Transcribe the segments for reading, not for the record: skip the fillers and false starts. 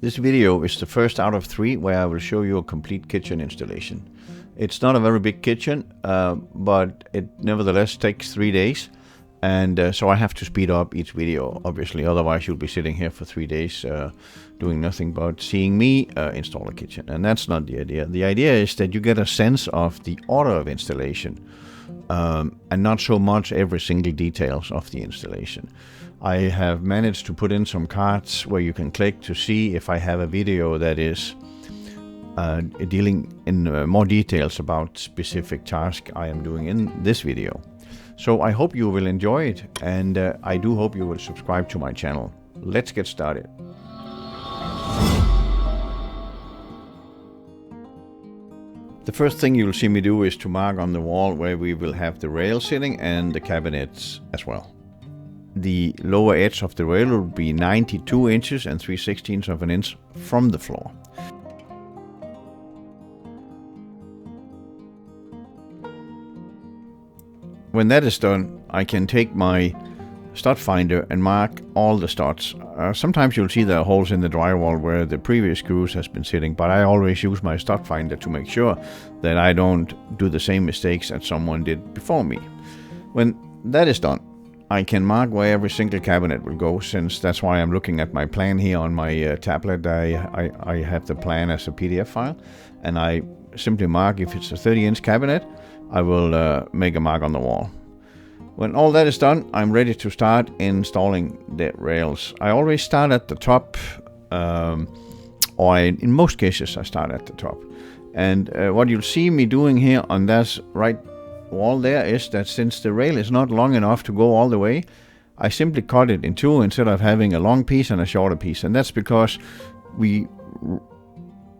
This video is the first out of 3 where I will show you a complete kitchen installation. It's not a very big kitchen, but it nevertheless takes 3 days. And so I have to speed up each video, obviously, otherwise you'll be sitting here for 3 days doing nothing but seeing me install a kitchen. And that's not the idea. The idea is that you get a sense of the order of installation and not so much every single details of the installation. I have managed to put in some cards where you can click to see if I have a video that is dealing in more details about specific task I am doing in this video. So I hope you will enjoy it, and I do hope you will subscribe to my channel. Let's get started. The first thing you'll see me do is to mark on the wall where we will have the rail sitting and the cabinets as well. The lower edge of the rail will be 92 inches and 3/16 of an inch from the floor. When that is done, I can take my stud finder and mark all the studs. Sometimes you'll see there are holes in the drywall where the previous screws has been sitting, but I always use my stud finder to make sure that I don't do the same mistakes that someone did before me. When that is done, I can mark where every single cabinet will go, since that's why I'm looking at my plan here on my tablet. I have the plan as a PDF file, and I simply mark if it's a 30-inch cabinet, I will make a mark on the wall. When all that is done, I'm ready to start installing the rails. I always start at the top, or in most cases I start at the top. And what you'll see me doing here on that right wall there is that since the rail is not long enough to go all the way, I simply cut it in two instead of having a long piece and a shorter piece. And that's because we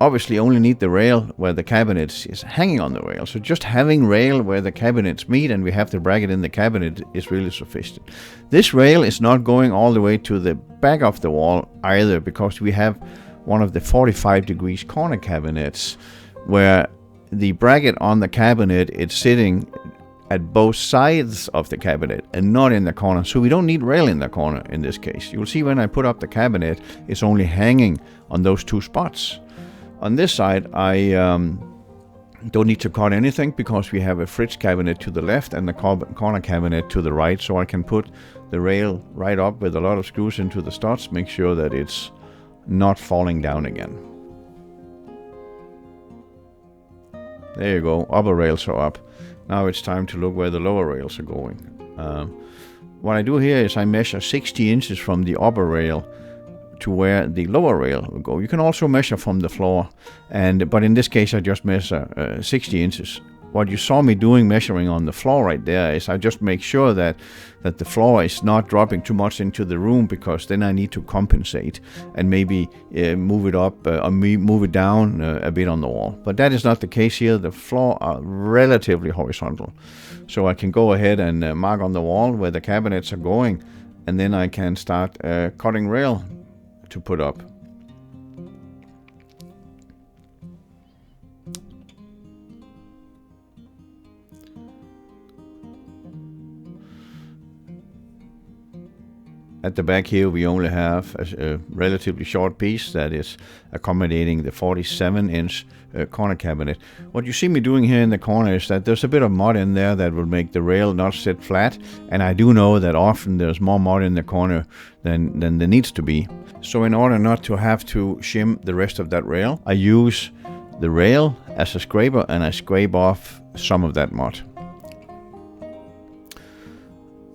obviously only need the rail where the cabinet is hanging on the rail. So just having rail where the cabinets meet and we have the bracket in the cabinet is really sufficient. This rail is not going all the way to the back of the wall either, because we have one of the 45 degrees corner cabinets where the bracket on the cabinet is sitting at both sides of the cabinet and not in the corner. So we don't need rail in the corner in this case. You'll see when I put up the cabinet, it's only hanging on those two spots. On this side, I don't need to cut anything because we have a fridge cabinet to the left and the corner cabinet to the right. So I can put the rail right up with a lot of screws into the studs, make sure that it's not falling down again. There you go, upper rails are up. Now it's time to look where the lower rails are going. What I do here is I measure 60 inches from the upper rail to where the lower rail will go. You can also measure from the floor, but in this case I just measure 60 inches. What you saw me doing measuring on the floor right there is I just make sure that the floor is not dropping too much into the room, because then I need to compensate and maybe move it up or move it down a bit on the wall. But that is not the case here. The floor are relatively horizontal. So I can go ahead and mark on the wall where the cabinets are going, and then I can start cutting rail to put up. At the back here we only have a relatively short piece that is accommodating the 47-inch corner cabinet. What you see me doing here in the corner is that there's a bit of mud in there that will make the rail not sit flat, and I do know that often there's more mud in the corner than there needs to be. So in order not to have to shim the rest of that rail, I use the rail as a scraper and I scrape off some of that mud.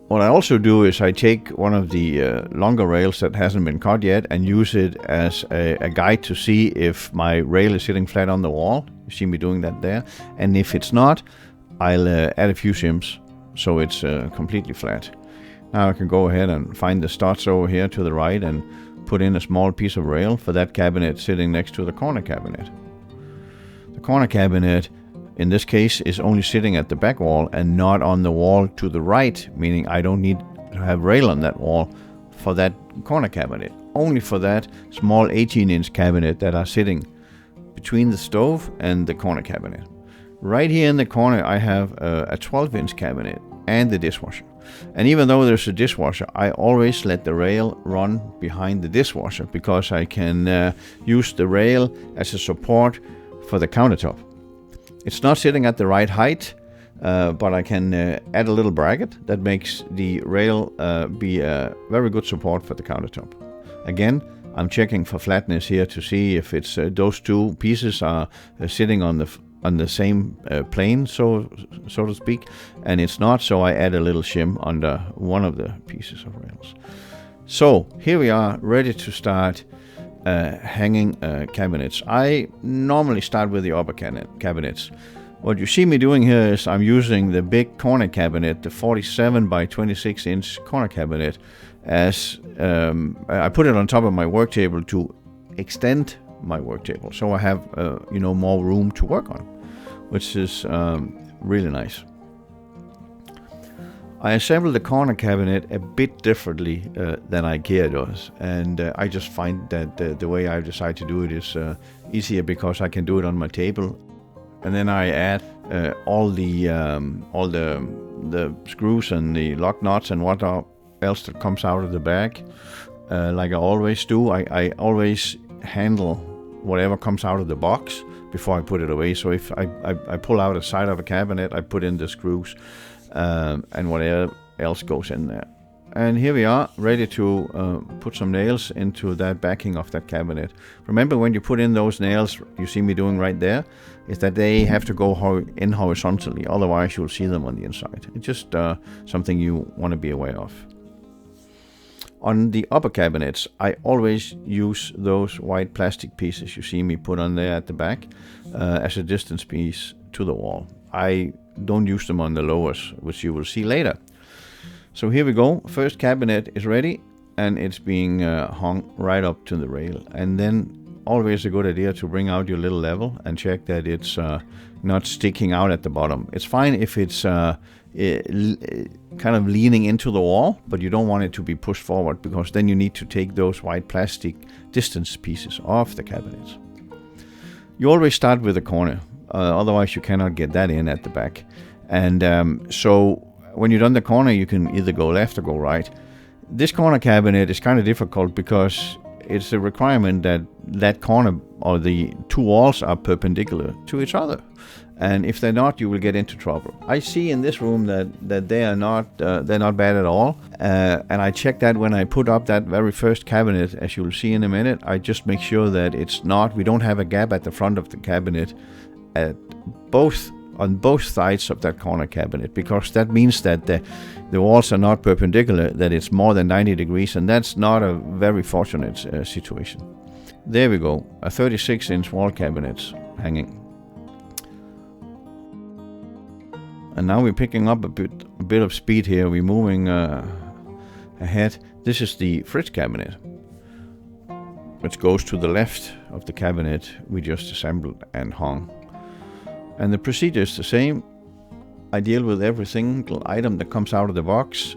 What I also do is I take one of the longer rails that hasn't been cut yet and use it as a guide to see if my rail is sitting flat on the wall. You see me doing that there. And if it's not, I'll add a few shims so it's completely flat. Now I can go ahead and find the studs over here to the right and put in a small piece of rail for that cabinet sitting next to the corner cabinet. The corner cabinet in this case is only sitting at the back wall and not on the wall to the right, meaning I don't need to have rail on that wall for that corner cabinet, only for that small 18-inch cabinet that are sitting between the stove and the corner cabinet. Right here in the corner I have a 12-inch cabinet and the dishwasher. And even though there's a dishwasher, I always let the rail run behind the dishwasher because I can use the rail as a support for the countertop. It's not sitting at the right height, but I can add a little bracket that makes the rail be a very good support for the countertop. Again, I'm checking for flatness here to see if it's those two pieces are sitting on the same plane, so to speak, and it's not, so I add a little shim under one of the pieces of rails. So here we are, ready to start hanging cabinets. I normally start with the upper cabinets. What you see me doing here is I'm using the big corner cabinet, the 47 by 26 inch corner cabinet, as I put it on top of my work table to extend my work table, so I have more room to work on, which is really nice. I assembled the corner cabinet a bit differently than Ikea does, and I just find that the way I decide to do it is easier because I can do it on my table. And then I add all the screws and the lock nuts and what else that comes out of the bag, like I always do. I always handle whatever comes out of the box before I put it away. So if I pull out a side of a cabinet, I put in the screws and whatever else goes in there. And here we are, ready to put some nails into that backing of that cabinet. Remember, when you put in those nails, you see me doing right there, is that they have to go in horizontally, otherwise you'll see them on the inside. It's just something you want to be aware of. On the upper cabinets, I always use those white plastic pieces you see me put on there at the back as a distance piece to the wall. I don't use them on the lowers, which you will see later. So here we go. First cabinet is ready, and it's being hung right up to the rail. And then always a good idea to bring out your little level and check that it's not sticking out at the bottom. It's fine if it's kind of leaning into the wall, but you don't want it to be pushed forward, because then you need to take those white plastic distance pieces off the cabinets. You always start with the corner, otherwise you cannot get that in at the back. And so when you've done the corner, you can either go left or go right. This corner cabinet is kind of difficult because it's a requirement that that corner or the two walls are perpendicular to each other. And if they're not, you will get into trouble. I see in this room that they are not they're not bad at all. And I check that when I put up that very first cabinet, as you'll see in a minute. I just make sure that we don't have a gap at the front of the cabinet on both sides of that corner cabinet, because that means that the walls are not perpendicular, that it's more than 90 degrees, and that's not a very fortunate situation. There we go, a 36-inch wall cabinet hanging. And now we're picking up a bit of speed here. We're moving ahead. This is the fridge cabinet, which goes to the left of the cabinet we just assembled and hung. And the procedure is the same. I deal with every single item that comes out of the box,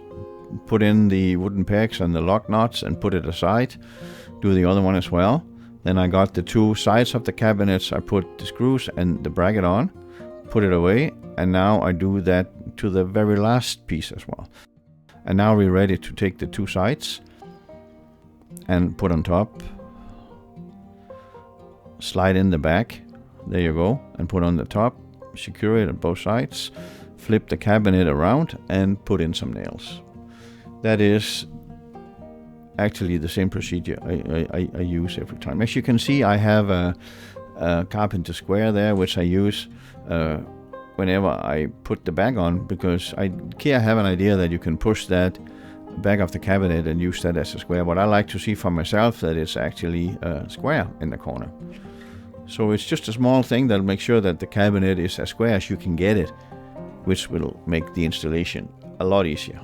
put in the wooden pegs and the lock nuts and put it aside, do the other one as well. Then I got the two sides of the cabinets, I put the screws and the bracket on, put it away, and now I do that to the very last piece as well. And now we're ready to take the two sides and put on top, slide in the back, there you go, and put on the top, secure it on both sides, flip the cabinet around and put in some nails. That is actually the same procedure I use every time. As you can see, I have a carpenter square there, which I use whenever I put the bag on, because I have an idea that you can push that back of the cabinet and use that as a square, but I like to see for myself that it's actually a square in the corner. So it's just a small thing that'll make sure that the cabinet is as square as you can get it, which will make the installation a lot easier.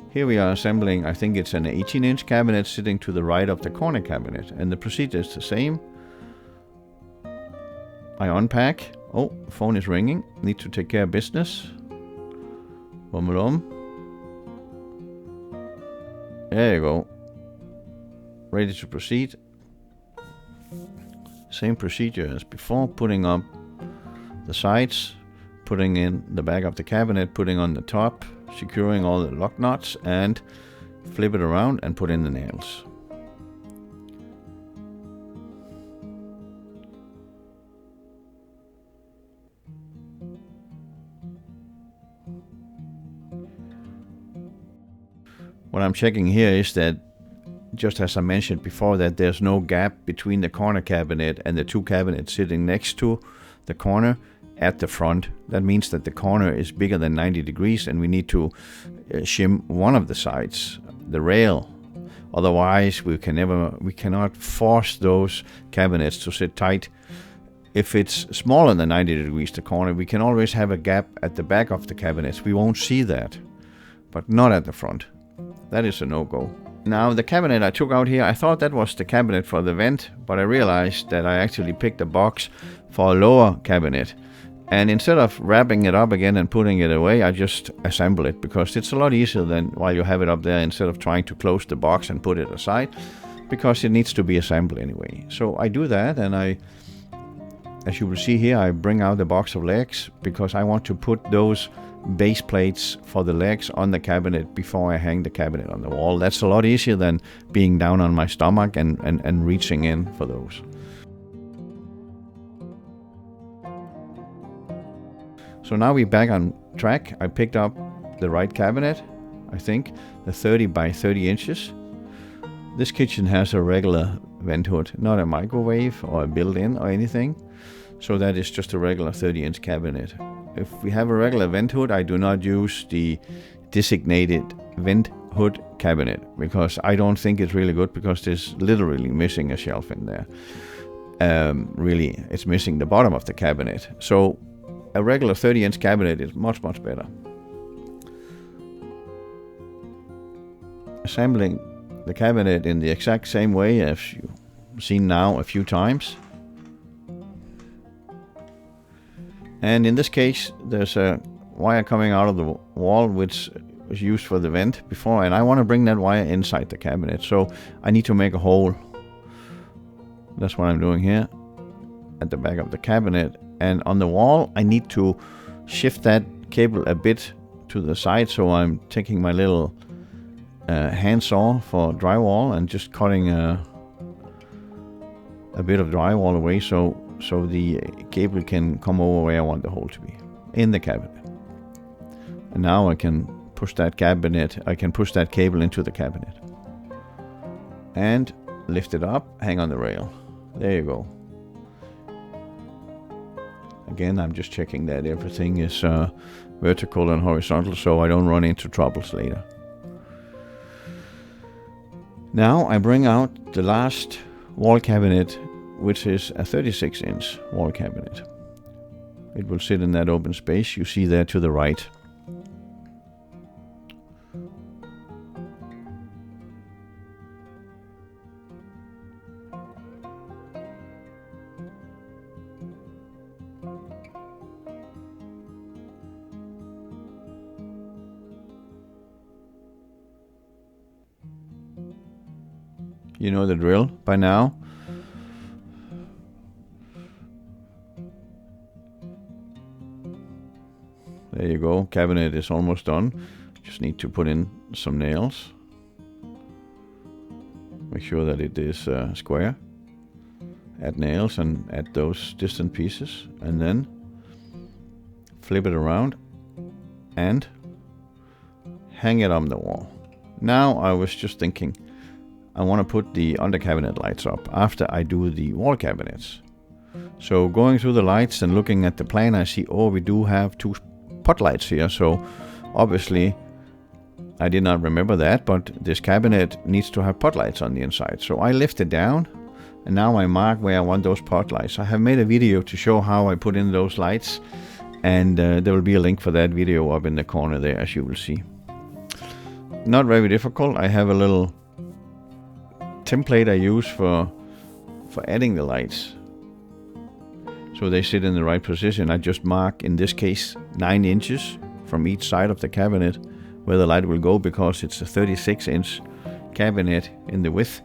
Here we are assembling, I think it's an 18-inch cabinet sitting to the right of the corner cabinet, and the procedure is the same. I unpack. Oh, phone is ringing. Need to take care of business. Boom. There you go. Ready to proceed. Same procedure as before, putting up the sides, putting in the back of the cabinet, putting on the top, securing all the lock nuts, and flip it around and put in the nails. What I'm checking here is that, just as I mentioned before, that there's no gap between the corner cabinet and the two cabinets sitting next to the corner at the front. That means that the corner is bigger than 90 degrees and we need to shim one of the sides, the rail. Otherwise, we cannot force those cabinets to sit tight. If it's smaller than 90 degrees, the corner, we can always have a gap at the back of the cabinets. We won't see that, but not at the front. That is a no-go. Now, the cabinet I took out here, I thought that was the cabinet for the vent, but I realized that I actually picked a box for a lower cabinet. And instead of wrapping it up again and putting it away, I just assemble it, because it's a lot easier than while you have it up there, instead of trying to close the box and put it aside, because it needs to be assembled anyway. So I do that, and as you will see here, I bring out the box of legs, because I want to put those base plates for the legs on the cabinet before I hang the cabinet on the wall. That's a lot easier than being down on my stomach and reaching in for those. So now we're back on track. I picked up the right cabinet, I think, the 30 by 30 inches. This kitchen has a regular vent hood, not a microwave or a built-in or anything. So that is just a regular 30-inch cabinet. If we have a regular vent hood, I do not use the designated vent hood cabinet, because I don't think it's really good, because there's literally missing a shelf in there. Really, it's missing the bottom of the cabinet. So a regular 30-inch cabinet is much, much better. Assembling the cabinet in the exact same way as you've seen now a few times. And in this case, there's a wire coming out of the wall which was used for the vent before, and I want to bring that wire inside the cabinet. So I need to make a hole. That's what I'm doing here at the back of the cabinet. And on the wall, I need to shift that cable a bit to the side. So I'm taking my little handsaw for drywall and just cutting a bit of drywall away, so the cable can come over where I want the hole to be, in the cabinet. And now I can push that cable into the cabinet. And lift it up, hang on the rail. There you go. Again, I'm just checking that everything is vertical and horizontal, so I don't run into troubles later. Now I bring out the last wall cabinet, which is a 36-inch wall cabinet. It will sit in that open space you see there to the right. You know the drill by now. There you go, cabinet is almost done. Just need to put in some nails. Make sure that it is square. Add nails and add those distant pieces, and then flip it around and hang it on the wall. Now I was just thinking, I want to put the under cabinet lights up after I do the wall cabinets. So going through the lights and looking at the plan, I see, oh, we do have two pot lights here. So obviously I did not remember that, but this cabinet needs to have pot lights on the inside. So I lift it down, and now I mark where I want those pot lights. I have made a video to show how I put in those lights, and there will be a link for that video up in the corner there, as you will see. Not very difficult. I have a little template I use for adding the lights, so they sit in the right position. I just mark, in this case, 9 inches from each side of the cabinet where the light will go, because it's a 36-inch cabinet in the width,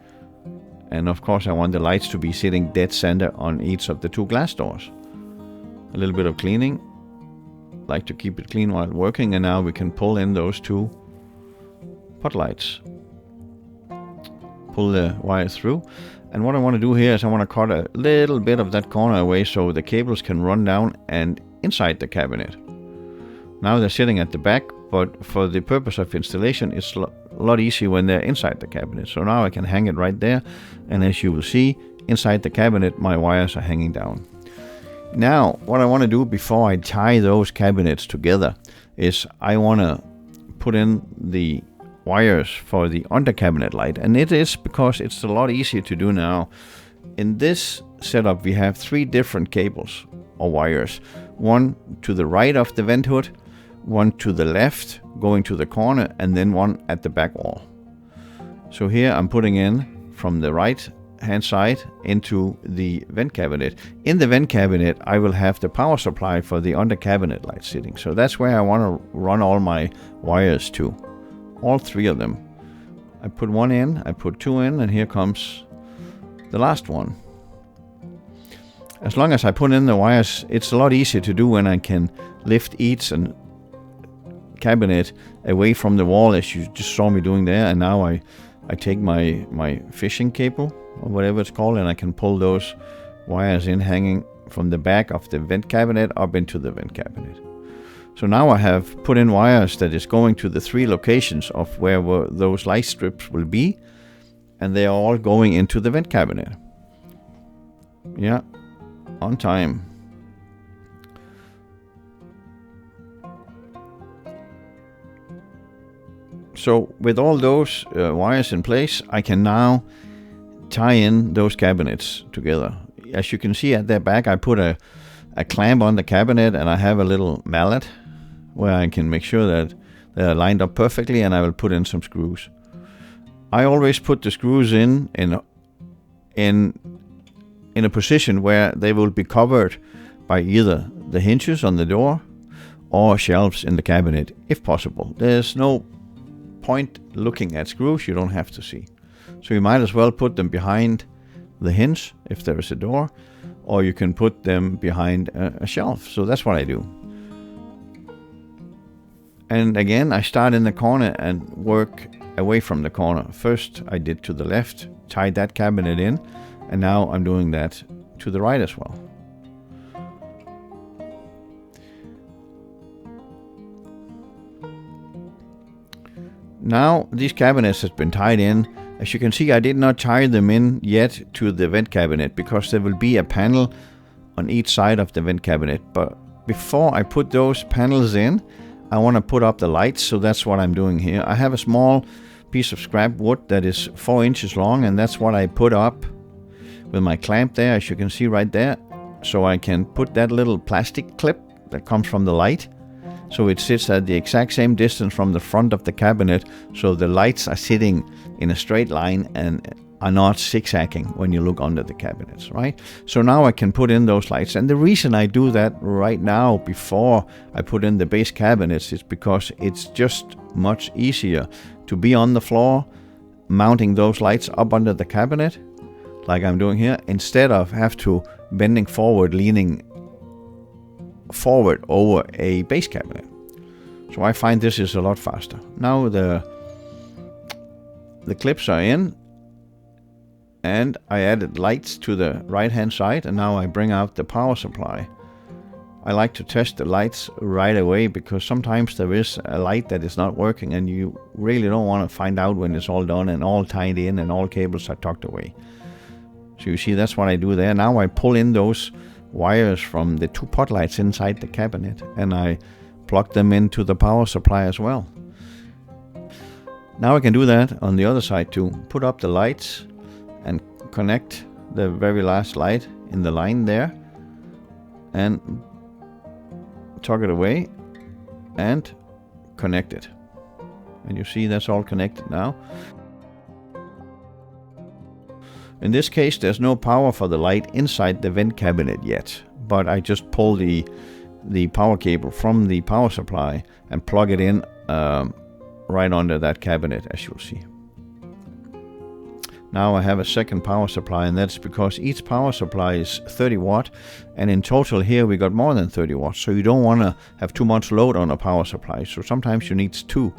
and of course I want the lights to be sitting dead center on each of the two glass doors. A little bit of cleaning, like to keep it clean while working. And now we can pull in those 2 pot lights. Pull the wire through. And what I want to do here is I want to cut a little bit of that corner away so the cables can run down and inside the cabinet. Now they're sitting at the back, but for the purpose of installation, it's a lot easier when they're inside the cabinet. So now I can hang it right there. And as you will see, inside the cabinet, my wires are hanging down. Now, what I want to do before I tie those cabinets together is I want to put in the wires for the under cabinet light, and it is because it's a lot easier to do now. In this setup we have 3 different cables or wires, one to the right of the vent hood, one to the left going to the corner, and then one at the back wall. So here I'm putting in from the right hand side into the vent cabinet. In the vent cabinet I will have the power supply for the under cabinet light sitting, so that's where I want to run all my wires to. All 3 of them. I put 1 in, I put 2 in, and here comes the last one. As long as I put in the wires, it's a lot easier to do when I can lift each and cabinet away from the wall, as you just saw me doing there. And now I take my fishing cable, or whatever it's called, and I can pull those wires in hanging from the back of the vent cabinet up into the vent cabinet. So now I have put in wires that is going to the 3 locations of where those light strips will be, and they are all going into the vent cabinet. Yeah, on time. So with all those wires in place, I can now tie in those cabinets together. As you can see at their back, I put a clamp on the cabinet, and I have a little mallet where I can make sure that they're lined up perfectly, and I will put in some screws. I always put the screws in a position where they will be covered by either the hinges on the door or shelves in the cabinet, if possible. There's no point looking at screws you don't have to see. So you might as well put them behind the hinge if there is a door, or you can put them behind a shelf. So that's what I do. And again, I start in the corner and work away from the corner. First I did to the left, tied that cabinet in, and now I'm doing that to the right as well. Now these cabinets have been tied in. As you can see, I did not tie them in yet to the vent cabinet because there will be a panel on each side of the vent cabinet. But before I put those panels in, I want to put up the lights, so that's what I'm doing here. I have a small piece of scrap wood that is 4 inches long, and that's what I put up with my clamp there, as you can see right there. So I can put that little plastic clip that comes from the light, so it sits at the exact same distance from the front of the cabinet, so the lights are sitting in a straight line and are not zigzagging when you look under the cabinets, right? So now I can put in those lights. And the reason I do that right now before I put in the base cabinets is because it's just much easier to be on the floor mounting those lights up under the cabinet like I'm doing here, instead of have to bending forward, leaning forward over a base cabinet. So I find this is a lot faster. Now the clips are in, and I added lights to the right hand side, and now I bring out the power supply. I like to test the lights right away because sometimes there is a light that is not working and you really don't want to find out when it's all done and all tied in and all cables are tucked away. So you see, that's what I do there. Now I pull in those wires from the 2 pot lights inside the cabinet, and I plug them into the power supply as well. Now I can do that on the other side too. Put up the lights and connect the very last light in the line there, and tuck it away and connect it. And you see that's all connected now. In this case, there's no power for the light inside the vent cabinet yet, but I just pull the power cable from the power supply and plug it in right under that cabinet, as you'll see. Now I have a second power supply, and that's because each power supply is 30 watt, and in total here we got more than 30 watts, so you don't want to have too much load on a power supply, so sometimes you need two.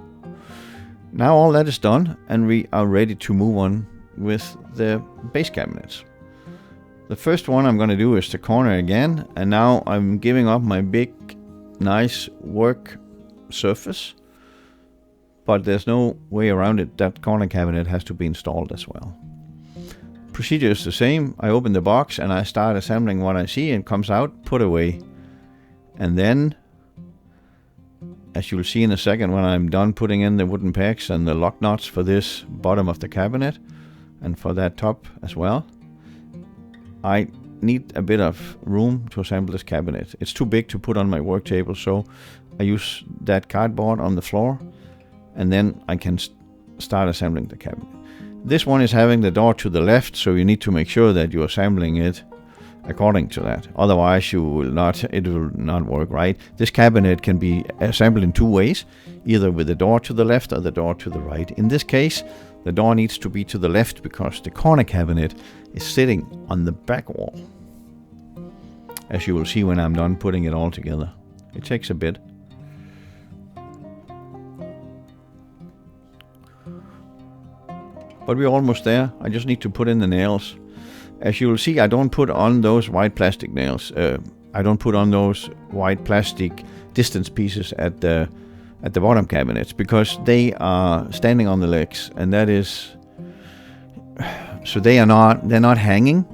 Now all that is done, and we are ready to move on with the base cabinets. The first one I'm going to do is the corner again, and now I'm giving up my big, nice work surface, but there's no way around it. That corner cabinet has to be installed as well. Procedure is the same. I open the box and I start assembling what I see, and comes out, put away. And then, as you'll see in a second when I'm done putting in the wooden pegs and the lock nuts for this bottom of the cabinet and for that top as well, I need a bit of room to assemble this cabinet. It's too big to put on my work table, so I use that cardboard on the floor, and then I can start assembling the cabinet. This one is having the door to the left, so you need to make sure that you're assembling it according to that. Otherwise, it will not work right. This cabinet can be assembled in two ways, either with the door to the left or the door to the right. In this case, the door needs to be to the left because the corner cabinet is sitting on the back wall, as you will see when I'm done putting it all together. It takes a bit. But we're almost there. I just need to put in the nails. As you will see, I don't put on those white plastic nails. I don't put on those white plastic distance pieces at the bottom cabinets, because they are standing on the legs, and that is, so they're not hanging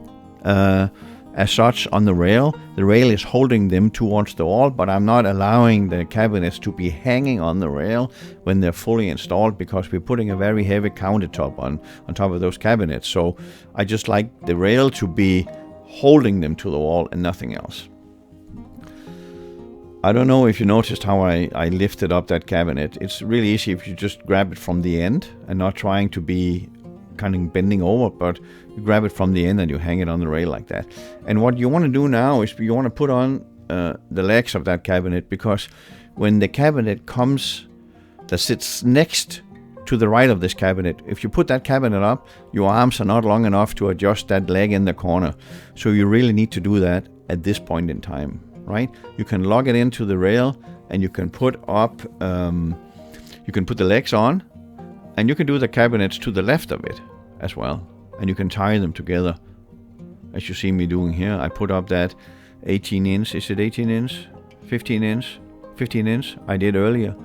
as such on the rail. The rail is holding them towards the wall, but I'm not allowing the cabinets to be hanging on the rail when they're fully installed, because we're putting a very heavy countertop on top of those cabinets. So I just like the rail to be holding them to the wall and nothing else. I don't know if you noticed how I lifted up that cabinet. It's really easy if you just grab it from the end and not trying to be kind of bending over, but you grab it from the end and you hang it on the rail like that. And what you want to do now is you want to put on the legs of that cabinet, because when the cabinet that sits next to the right of this cabinet, if you put that cabinet up, your arms are not long enough to adjust that leg in the corner. So you really need to do that at this point in time, right? You can log it into the rail, and you can put up, you can put the legs on, and you can do the cabinets to the left of it as well. And you can tie them together, as you see me doing here. I put up that 18 inch, is it 18 inch? 15 inch? 15 inch I did earlier.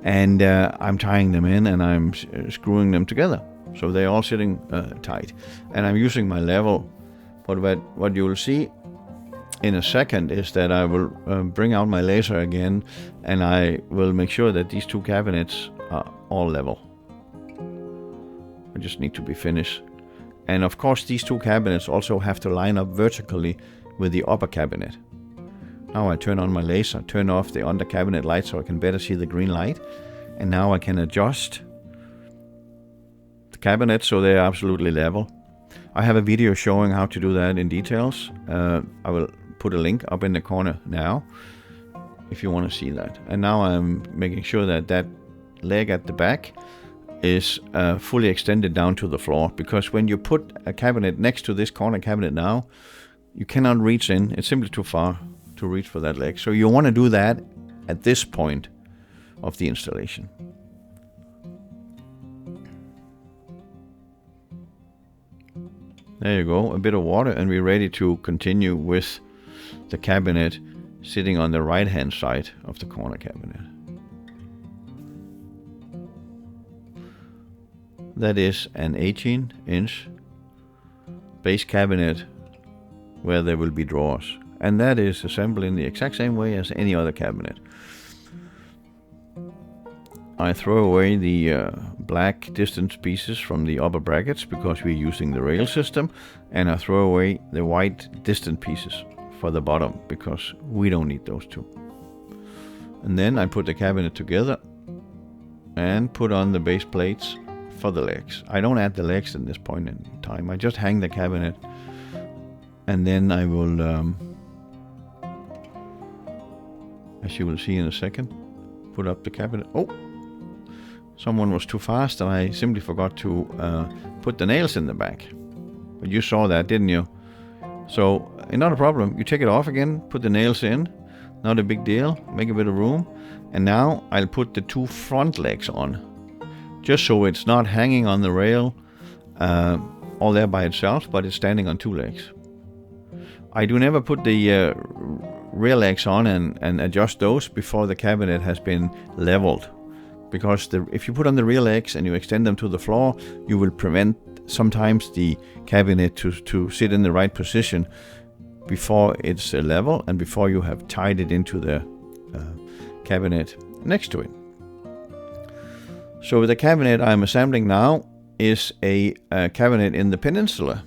And I'm tying them in, and I'm screwing them together. So they're all sitting tight. And I'm using my level. But what you will see in a second is that I will bring out my laser again, and I will make sure that these two cabinets are all level. I just need to be finished. And of course, these two cabinets also have to line up vertically with the upper cabinet. Now I turn on my laser, turn off the under cabinet light so I can better see the green light. And now I can adjust the cabinets so they're absolutely level. I have a video showing how to do that in details. I will put a link up in the corner now if you want to see that. And now I'm making sure that leg at the back is fully extended down to the floor, because when you put a cabinet next to this corner cabinet now, you cannot reach in. It's simply too far to reach for that leg. So you want to do that at this point of the installation. There you go, a bit of water, and we're ready to continue with the cabinet sitting on the right hand side of the corner cabinet. That is an 18 inch base cabinet where there will be drawers, and that is assembled in the exact same way as any other cabinet. I throw away the black distance pieces from the upper brackets because we're using the rail system, and I throw away the white distant pieces for the bottom because we don't need those two. And then I put the cabinet together and put on the base plates for the legs. I don't add the legs at this point in time. I just hang the cabinet, and then I will, as you will see in a second, put up the cabinet. Oh, Someone was too fast and I simply forgot to put the nails in the back. But you saw that, didn't you? So, not a problem. You take it off again, put the nails in. Not a big deal. Make a bit of room. And now I'll put the 2 front legs on. Just so it's not hanging on the rail all there by itself, but it's standing on 2 legs. I do never put the rear legs on and adjust those before the cabinet has been leveled. Because if you put on the rear legs and you extend them to the floor, you will prevent sometimes the cabinet to sit in the right position before it's level and before you have tied it into the cabinet next to it. So the cabinet I'm assembling now is a cabinet in the Peninsula.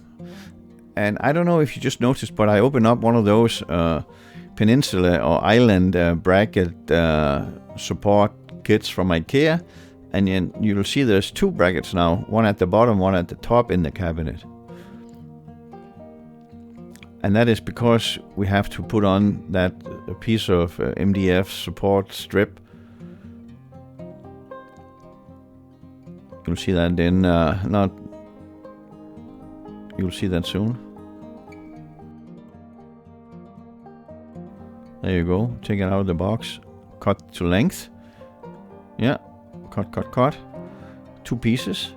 And I don't know if you just noticed, but I opened up one of those Peninsula or Island bracket support kits from Ikea, and then you'll see there's 2 brackets now, one at the bottom, one at the top in the cabinet. And that is because we have to put on that piece of MDF support strip. You'll see that you'll see that soon. There you go, take it out of the box, cut to length. Yeah, cut. 2 pieces.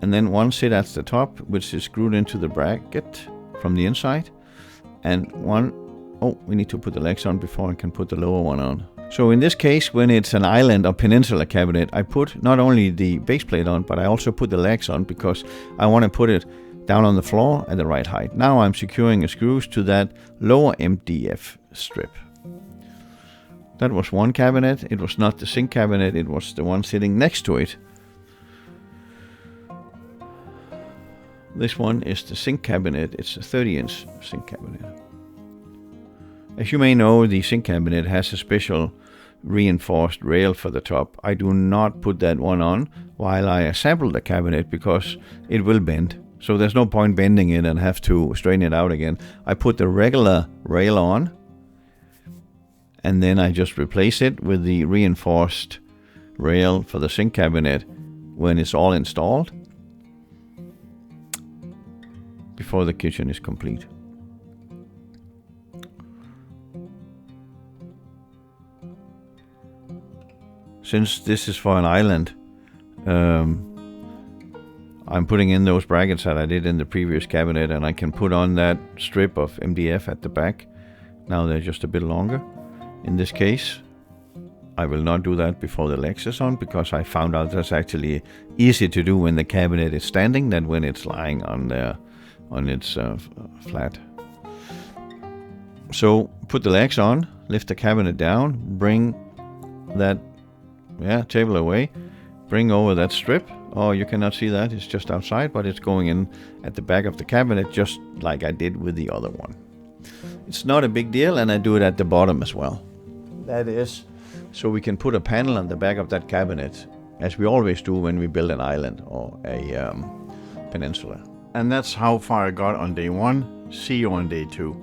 And then one sit at the top, which is screwed into the bracket from the inside. And one, we need to put the legs on before I can put the lower one on. So in this case, when it's an island or peninsula cabinet, I put not only the base plate on, but I also put the legs on because I want to put it down on the floor at the right height. Now I'm securing the screws to that lower MDF strip. That was one cabinet. It was not the sink cabinet, it was the one sitting next to it. This one is the sink cabinet. It's a 30-inch sink cabinet. As you may know, the sink cabinet has a special reinforced rail for the top. I do not put that one on while I assemble the cabinet because it will bend. So there's no point bending it and have to straighten it out again. I put the regular rail on, and then I just replace it with the reinforced rail for the sink cabinet when it's all installed, before the kitchen is complete. Since this is for an island, I'm putting in those brackets that I did in the previous cabinet, and I can put on that strip of MDF at the back. Now they're just a bit longer. In this case, I will not do that before the legs is on, because I found out that's actually easy to do when the cabinet is standing than when it's lying on its flat. So put the legs on, lift the cabinet down, bring that table away, bring over that strip. Oh, you cannot see that, it's just outside, but it's going in at the back of the cabinet, just like I did with the other one. It's not a big deal, and I do it at the bottom as well. That is so we can put a panel on the back of that cabinet, as we always do when we build an island or a peninsula. And that's how far I got on day 1. See you on day 2.